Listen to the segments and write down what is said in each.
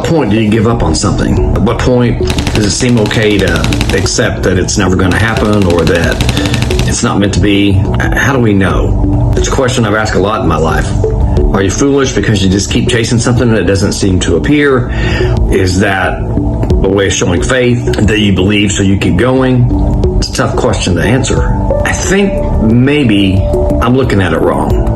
what point do you give up on something? At what point does it seem okay to accept that it's never going to happen or that it's not meant to be? How do we know? It's a question I've asked a lot in my life. Are you foolish because you just keep chasing something that doesn't seem to appear? Is that a way of showing faith that you believe so you keep going? It's a tough question to answer. I think maybe I'm looking at it wrong.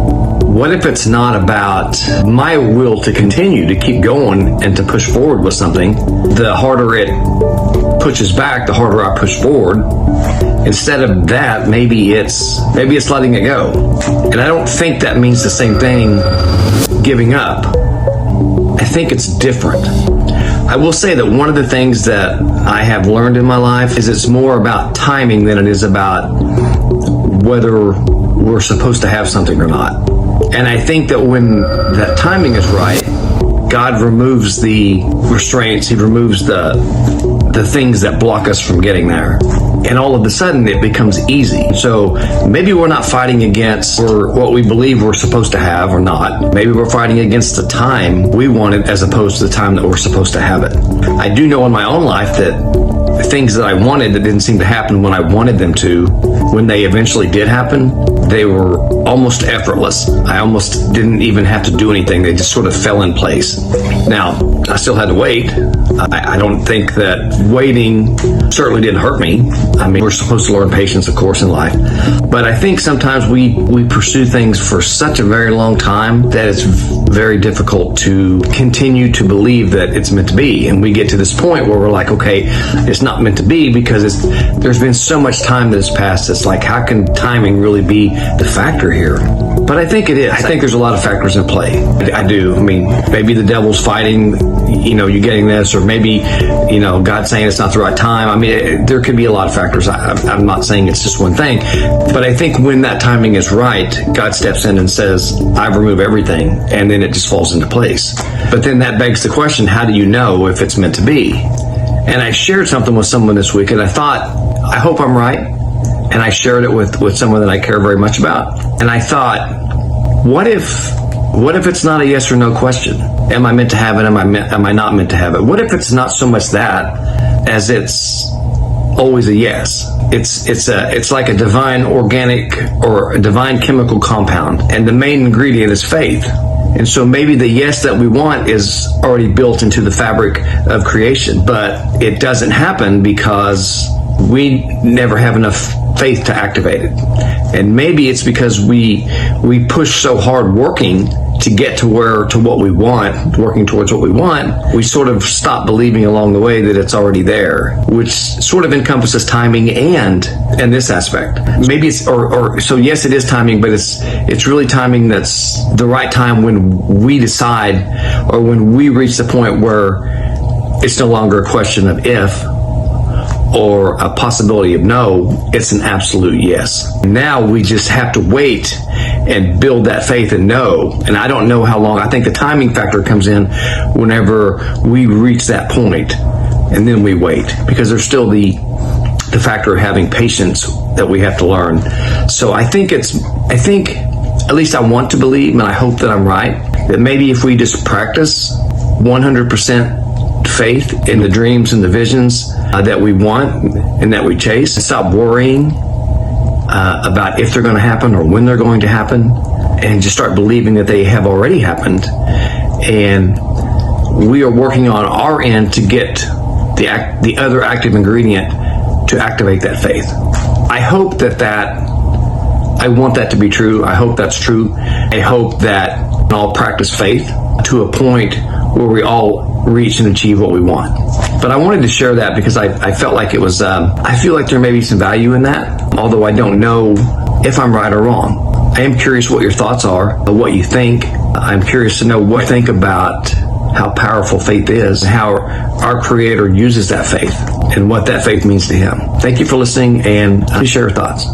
What if it's not about my will to continue to keep going and to push forward with something? The harder it pushes back, the harder I push forward. Instead of that, maybe it's letting it go. And I don't think that means the same thing, giving up. I think it's different. I will say that one of the things that I have learned in my life is it's more about timing than it is about whether we're supposed to have something or not. And I think that when that timing is right, God removes the restraints, He removes the things that block us from getting there. And all of a sudden it becomes easy. So maybe we're not fighting against what we believe we're supposed to have or not. Maybe we're fighting against the time we want it as opposed to the time that we're supposed to have it. I do know in my own life that things that I wanted that didn't seem to happen when I wanted them to, when they eventually did happen, they were almost effortless. I almost didn't even have to do anything. They just sort of fell in place. Now, I still had to wait. I don't think that waiting certainly didn't hurt me. I mean, we're supposed to learn patience, of course, in life. But I think sometimes we pursue things for such a very long time that it's very difficult to continue to believe that it's meant to be. And we get to this point where we're like, okay, it's not meant to be because there's been so much time that has passed. It's like, how can timing really be the factor here? But I think it is. I think there's a lot of factors in play. I do. I mean, maybe the devil's fighting, you getting this, or maybe, God's saying it's not the right time. I mean, there could be a lot of factors. I'm not saying it's just one thing. But I think when that timing is right, God steps in and says, I remove everything, and then it just falls into place. But then that begs the question, how do you know if it's meant to be? And I shared something with someone this week, and I thought, I hope I'm right. And I shared it with someone that I care very much about. And I thought, what if it's not a yes or no question? Am I meant to have it? Am I not meant to have it? What if it's not so much that as it's always a yes? It's like a divine organic or a divine chemical compound, and the main ingredient is faith. And so maybe the yes that we want is already built into the fabric of creation, but it doesn't happen because we never have enough faith to activate it. And maybe it's because we push so hard working to get to what we want, working towards what we want, we sort of stop believing along the way that it's already there, which sort of encompasses timing and this aspect. Maybe it's so yes, it is timing, but it's really timing that's the right time when we decide, or when we reach the point where it's no longer a question of if or a possibility of no, it's an absolute yes. Now we just have to wait and build that faith and know. And I don't know how long. I think the timing factor comes in whenever we reach that point, and then we wait, because there's still the factor of having patience that we have to learn. So I think at least I want to believe, and I hope that I'm right, that maybe if we just practice 100% faith in the dreams and the visions that we want and that we chase, and stop worrying about if they're going to happen or when they're going to happen, and just start believing that they have already happened, and we are working on our end to get the other active ingredient to activate that faith. I hope I want that to be true. I hope that's true. I hope that I'll practice faith to a point where we all reach and achieve what we want. But I wanted to share that because I felt like it was, I feel like there may be some value in that, although I don't know if I'm right or wrong. I am curious what your thoughts are, what you think. I'm curious to know what you think about how powerful faith is, how our Creator uses that faith, and what that faith means to Him. Thank you for listening, and please share your thoughts.